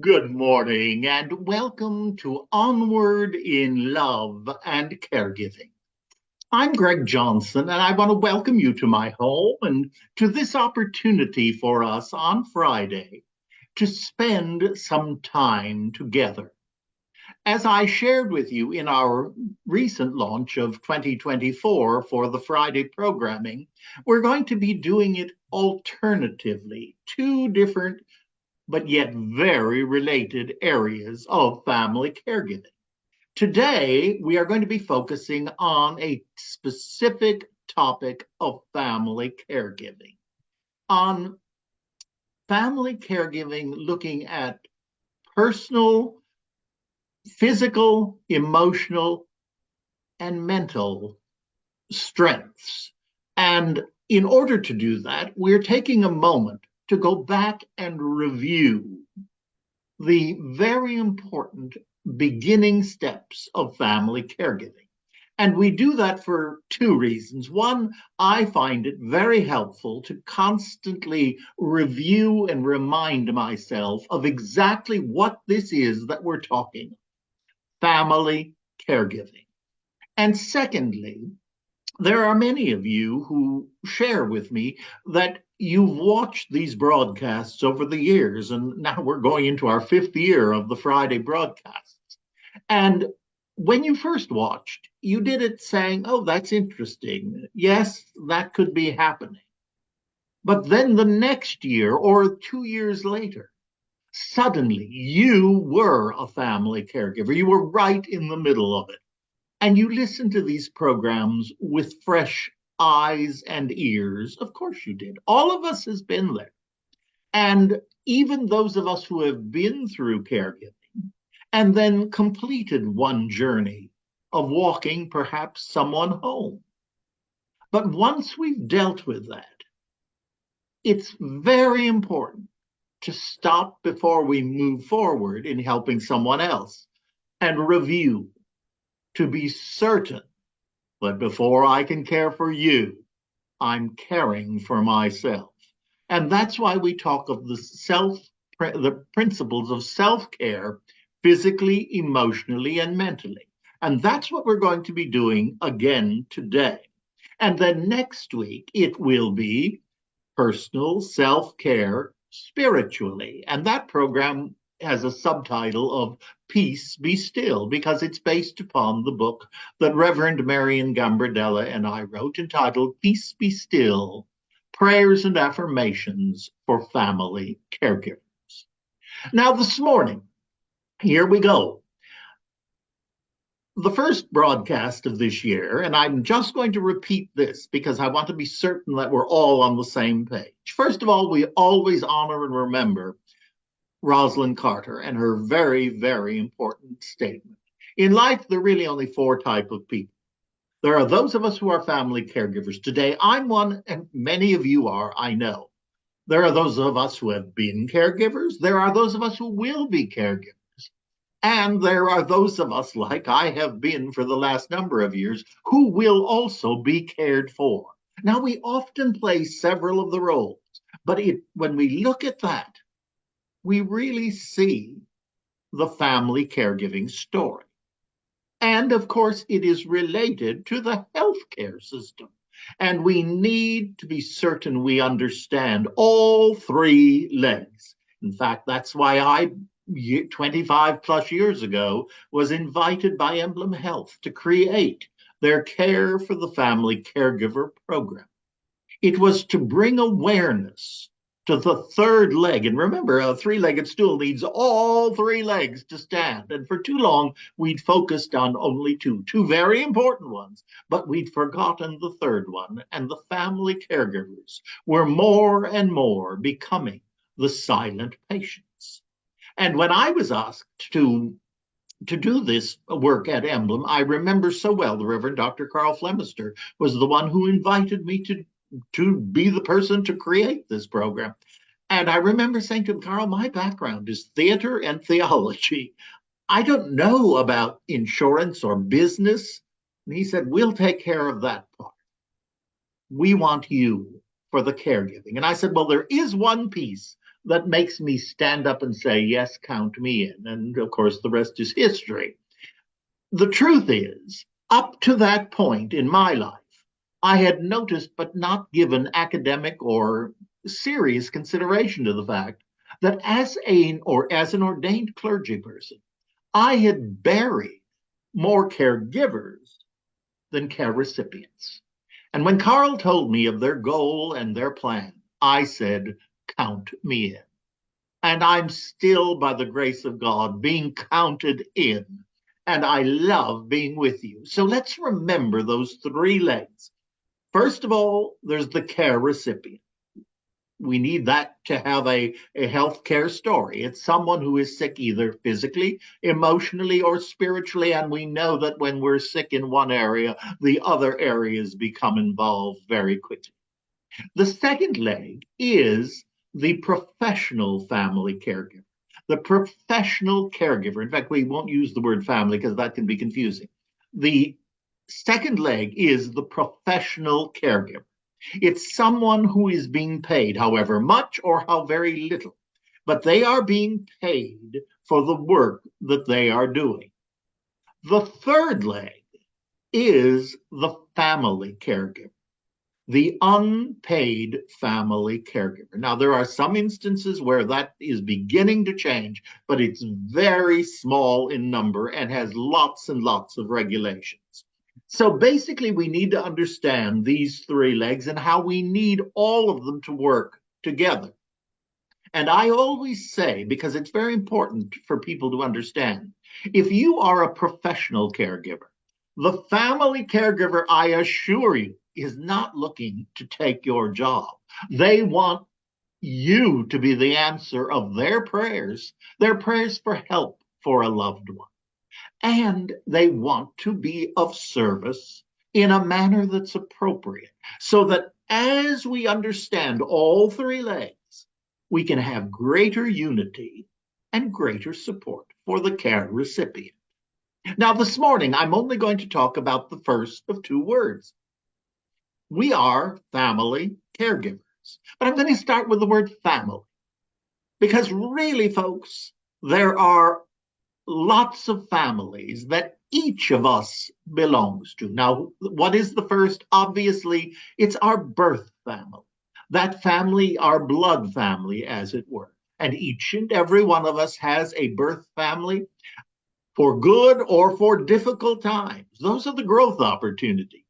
Good morning and welcome to Onward in Love and Caregiving. I'm Greg Johnson and I want to welcome you to my home and to this opportunity for us on Friday to spend some time together. As I shared with you in our recent launch of 2024 for the Friday programming, we're going to be doing it alternatively, two different but yet very related areas of family caregiving. Today, we are going to be focusing on a specific topic of family caregiving, on family caregiving, looking at personal, physical, emotional, and mental strengths. And in order to do that, we're taking a moment to go back and review the very important beginning steps of family caregiving. And we do that for two reasons. One, I find it very helpful to constantly review and remind myself of exactly what this is that we're talking family caregiving. And secondly, there are many of you who share with me that you've watched these broadcasts over the years, and now we're going into our fifth year of the Friday broadcasts. And when you first watched, you did it saying, oh, that's interesting. Yes, that could be happening. But then the next year or 2 years later, suddenly you were a family caregiver. You were right in the middle of it. And you listen to these programs with fresh eyes and ears. Of course you did. All of us has been there. And even those of us who have been through caregiving and then completed one journey of walking perhaps someone home. But once we've dealt with that, it's very important to stop before we move forward in helping someone else and review to be certain. But before I can care for you, I'm caring for myself. And that's why we talk of the principles of self-care, physically, emotionally, and mentally. And that's what we're going to be doing again today. And then next week, it will be personal self-care spiritually. And that program has a subtitle of Peace Be Still, because it's based upon the book that Reverend Marian Gambardella and I wrote entitled Peace Be Still, Prayers and Affirmations for Family Caregivers. Now, this morning, here we go. The first broadcast of this year, and I'm just going to repeat this because I want to be certain that we're all on the same page. First of all, we always honor and remember Rosalind Carter and her very, very important statement. In life, there are really only four types of people. There are those of us who are family caregivers. Today, I'm one, and many of you are, I know. There are those of us who have been caregivers. There are those of us who will be caregivers. And there are those of us, like I have been for the last number of years, who will also be cared for. Now, we often play several of the roles, but when we look at that, we really see the family caregiving story. And of course, it is related to the healthcare system. And we need to be certain we understand all three legs. In fact, that's why I 25 plus years ago, was invited by Emblem Health to create their Care for the Family Caregiver program. It was to bring awareness to the third leg. And remember, a three-legged stool needs all three legs to stand. And for too long, we'd focused on only two very important ones, but we'd forgotten the third one. And the family caregivers were more and more becoming the silent patients. And when I was asked to do this work at Emblem, I remember so well the Reverend Dr. Carl Flemister was the one who invited me to be the person to create this program. And I remember saying to him, Carl, my background is theater and theology. I don't know about insurance or business. And he said, we'll take care of that part. We want you for the caregiving. And I said, well, there is one piece that makes me stand up and say, yes, count me in. And of course, the rest is history. The truth is, up to that point in my life, I had noticed but not given academic or serious consideration to the fact that as an ordained clergy person, I had buried more caregivers than care recipients. And when Carl told me of their goal and their plan, I said, count me in. And I'm still, by the grace of God, being counted in. And I love being with you. So let's remember those three legs. First of all, there's the care recipient. We need that to have a health care story. It's someone who is sick either physically, emotionally, or spiritually. And we know that when we're sick in one area, the other areas become involved very quickly. The second leg is the professional family caregiver. The professional caregiver. In fact, we won't use the word family because that can be confusing. The second leg is the professional caregiver. It's someone who is being paid, however much or how very little, but they are being paid for the work that they are doing. The third leg is the family caregiver, the unpaid family caregiver. Now, there are some instances where that is beginning to change, but it's very small in number and has lots and lots of regulations. So basically, we need to understand these three legs and how we need all of them to work together. And I always say, because it's very important for people to understand, if you are a professional caregiver, the family caregiver, I assure you, is not looking to take your job. They want you to be the answer of their prayers for help for a loved one. And they want to be of service in a manner that's appropriate so that as we understand all three legs, we can have greater unity and greater support for the care recipient. Now, this morning, I'm only going to talk about the first of two words. We are family caregivers. But I'm going to start with the word family because really, folks, there are lots of families that each of us belongs to. Now, what is the first? Obviously, it's our birth family. That family, our blood family, as it were. And each and every one of us has a birth family for good or for difficult times. Those are the growth opportunities.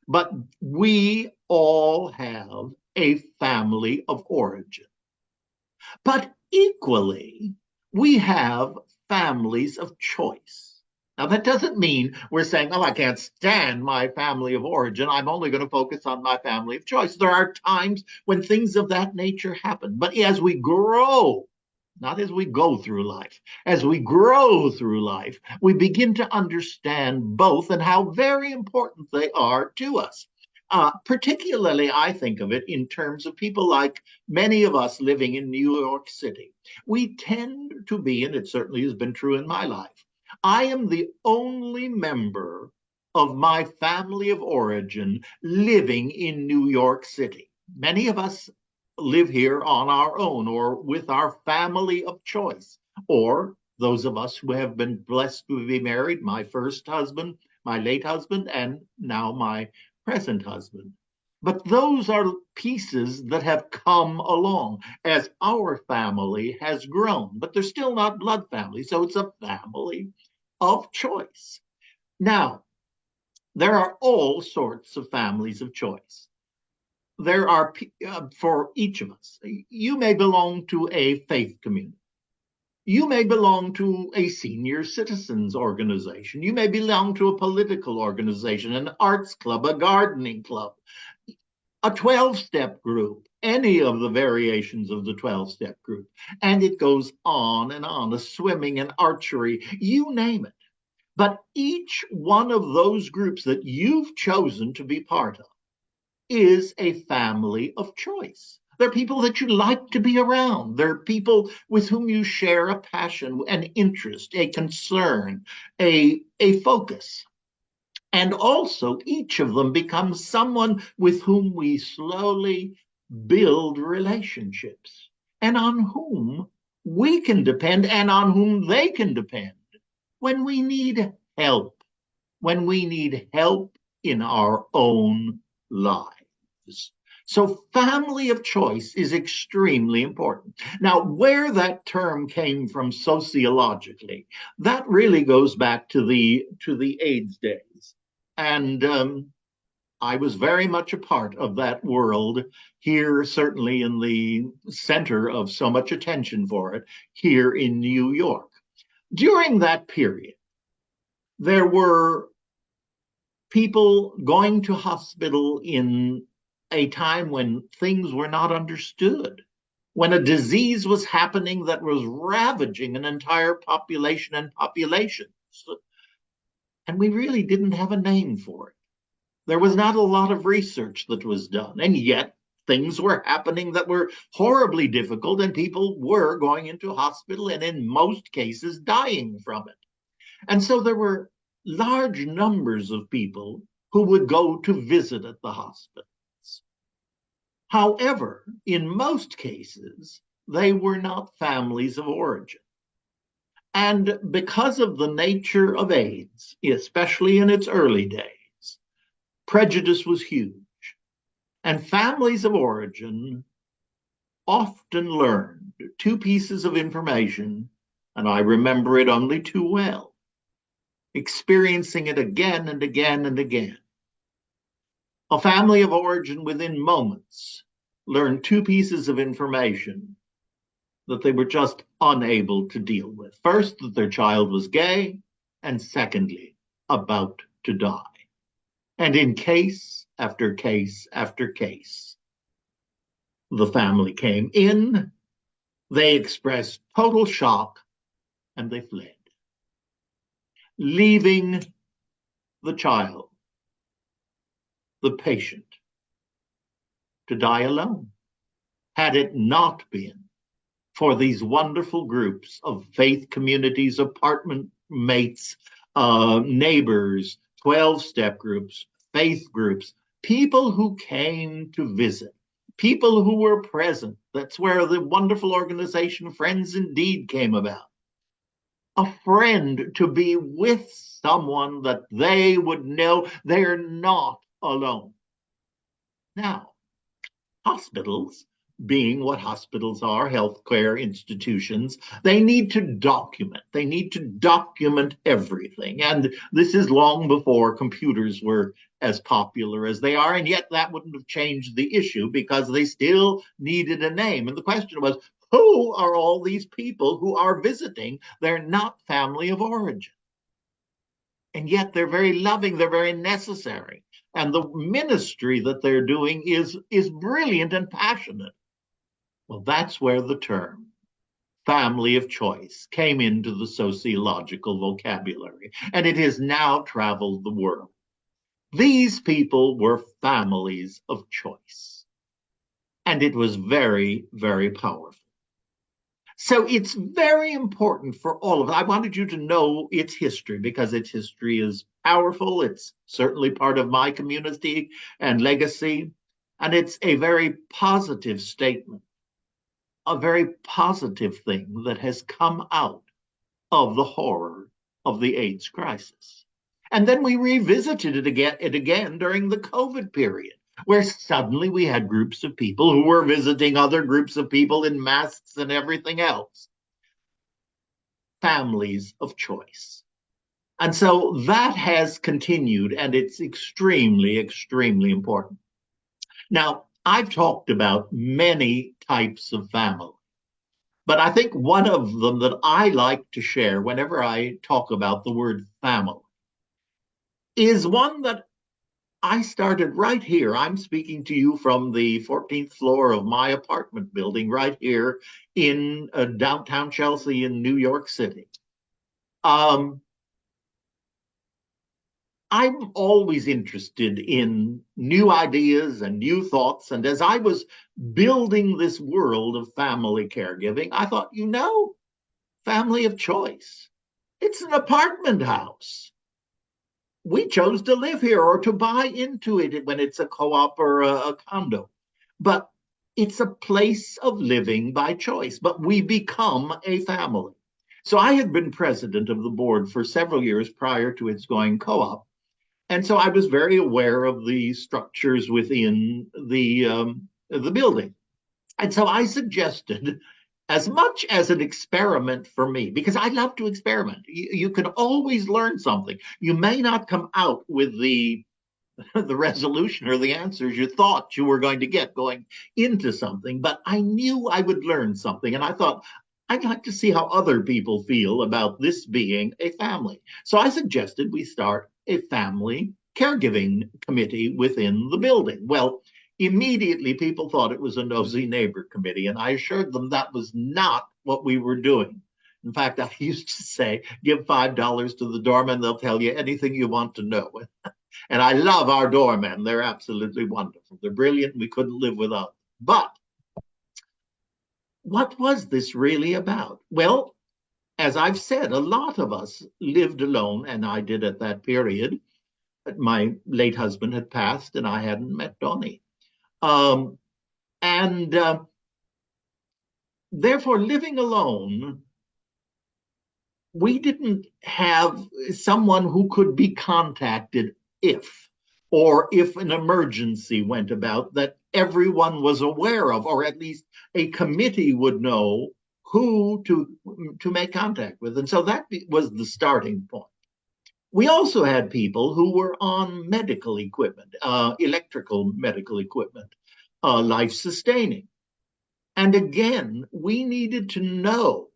But we all have a family of origin. But equally, we have families of choice. Now, that doesn't mean we're saying, oh, I can't stand my family of origin. I'm only going to focus on my family of choice. There are times when things of that nature happen. But as we grow, not as we go through life, as we grow through life, we begin to understand both and how very important they are to us. Particularly, I think of it in terms of people like many of us living in New York City. We tend to be, and it certainly has been true in my life, I am the only member of my family of origin living in New York City. Many of us live here on our own or with our family of choice, or those of us who have been blessed to be married, my first husband, my late husband, and now my present husband. But those are pieces that have come along as our family has grown, but they're still not blood family. So it's a family of choice. Now, there are all sorts of families of choice. There are, for each of us, you may belong to a faith community. You may belong to a senior citizens organization. You may belong to a political organization, an arts club, a gardening club, a 12-step group, any of the variations of the 12-step group. And it goes on, a swimming and archery, you name it. But each one of those groups that you've chosen to be part of is a family of choice. They're people that you like to be around. They're people with whom you share a passion, an interest, a concern, a focus. And also, each of them becomes someone with whom we slowly build relationships. and on whom we can depend and on whom they can depend when we need help, when we need help in our own lives. So, family of choice is extremely important. Now, where that term came from sociologically, that really goes back to the AIDS days, and I was very much a part of that world here, certainly in the center of so much attention for it here in New York. During that period, there were people going to hospital in a time when things were not understood, when a disease was happening that was ravaging an entire population and populations. And we really didn't have a name for it. There was not a lot of research that was done, and yet things were happening that were horribly difficult, and people were going into hospital and in most cases dying from it. And so there were large numbers of people who would go to visit at the hospitals. However, in most cases, they were not families of origin. And because of the nature of AIDS, especially in its early days, prejudice was huge. And families of origin often learned two pieces of information, and I remember it only too well, experiencing it again and again and again. A family of origin within moments learned two pieces of information that they were just unable to deal with. First, that their child was gay, and secondly, about to die. And in case after case after case, the family came in, they expressed total shock, and they fled, leaving the child, the patient, to die alone. Had it not been for these wonderful groups of faith communities, apartment mates, neighbors, 12-step groups, faith groups, people who came to visit, people who were present. That's where the wonderful organization Friends Indeed came about. A friend to be with someone that they would know they're not alone. Now, hospitals, being what hospitals are, healthcare institutions, they need to document. They need to document everything. And this is long before computers were as popular as they are. And yet that wouldn't have changed the issue because they still needed a name. And the question was, who are all these people who are visiting? They're not family of origin. And yet they're very loving, they're very necessary. And the ministry that they're doing is brilliant and passionate. Well, that's where the term family of choice came into the sociological vocabulary, and it has now traveled the world. These people were families of choice, and it was very, very powerful. So it's very important for all of us. I wanted you to know its history because its history is powerful. It's certainly part of my community and legacy. And it's a very positive statement, a very positive thing that has come out of the horror of the AIDS crisis. And then we revisited it again during the COVID period, where suddenly we had groups of people who were visiting other groups of people in masks and everything else. Families of choice. And so that has continued, and it's extremely, extremely important. Now, I've talked about many types of family, but I think one of them that I like to share whenever I talk about the word family is one that I started right here. I'm speaking to you from the 14th floor of my apartment building right here in downtown Chelsea in New York City. I'm always interested in new ideas and new thoughts. And as I was building this world of family caregiving, I thought, family of choice. It's an apartment house. We chose to live here or to buy into it when it's a co-op or a condo. But it's a place of living by choice, but we become a family. So I had been president of the board for several years prior to its going co-op. And so I was very aware of the structures within the building. And so I suggested, as much as an experiment for me, because I love to experiment. You can always learn something. You may not come out with the resolution or the answers you thought you were going to get going into something, but I knew I would learn something. And I thought, I'd like to see how other people feel about this being a family. So I suggested we start a family caregiving committee within the building. Well, immediately people thought it was a nosy neighbor committee, and I assured them that was not what we were doing. In fact, I used to say, give $5 to the doorman, they'll tell you anything you want to know. And I love our doormen. They're absolutely wonderful. They're brilliant. We couldn't live without them. But what was this really about? Well, as I've said, a lot of us lived alone, and I did at that period. My late husband had passed, and I hadn't met Donnie. And therefore, living alone, we didn't have someone who could be contacted if an emergency went about that everyone was aware of, or at least a committee would know who to make contact with. And so that was the starting point. We also had people who were on medical equipment, electrical medical equipment, life sustaining. And again, we needed to know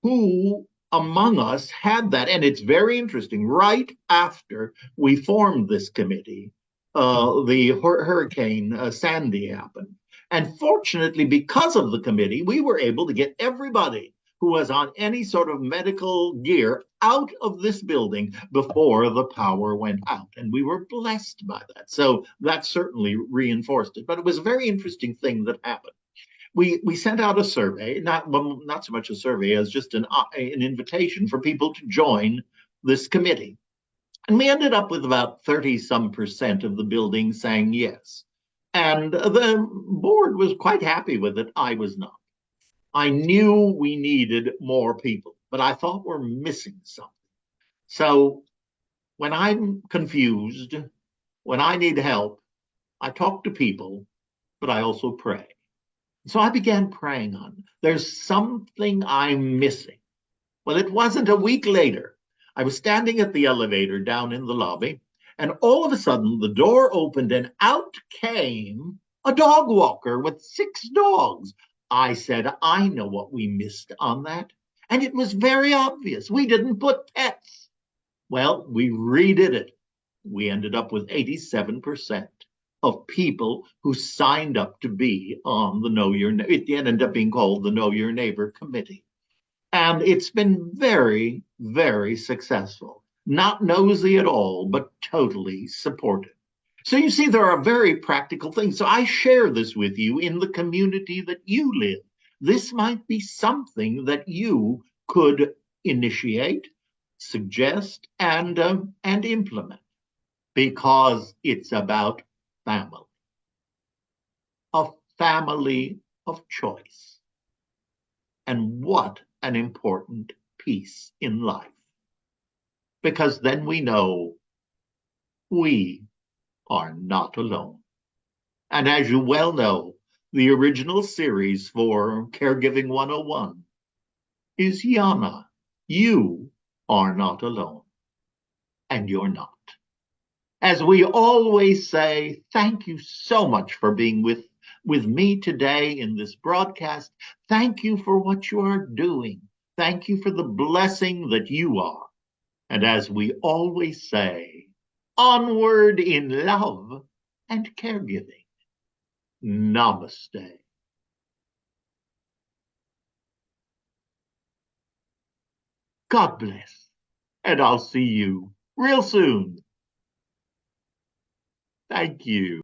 who among us had that. And it's very interesting. Right after we formed this committee, the Hurricane Sandy happened. And fortunately, because of the committee, we were able to get everybody who was on any sort of medical gear out of this building before the power went out. And we were blessed by that. So that certainly reinforced it. But it was a very interesting thing that happened. We sent out a survey, not so much a survey as just an invitation for people to join this committee. And we ended up with about 30 some percent of the building saying yes. And the board was quite happy with it. I was not. I knew we needed more people, but I thought we're missing something. So when I'm confused, when I need help, I talk to people, but I also pray. So I began praying on, there's something I'm missing. Well, it wasn't a week later. I was standing at the elevator down in the lobby, and all of a sudden the door opened and out came a dog walker with 6 dogs. I said, I know what we missed on that. And it was very obvious. We didn't put pets. Well, we redid it. We ended up with 87% of people who signed up to be on the it ended up being called the Know Your Neighbor Committee. And it's been very, very successful. Not nosy at all, but totally supportive. So you see, there are very practical things. So I share this with you in the community that you live. This might be something that you could initiate, suggest, and implement because it's about family, a family of choice. And what an important piece in life. Because then we know we are not alone. And as you well know, the original series for Caregiving 101 is Yana. You are not alone. And you're not. As we always say, thank you so much for being with me today in this broadcast. Thank you for what you are doing. Thank you for the blessing that you are. And as we always say, onward in love and caregiving. Namaste. God bless. And I'll see you real soon. Thank you.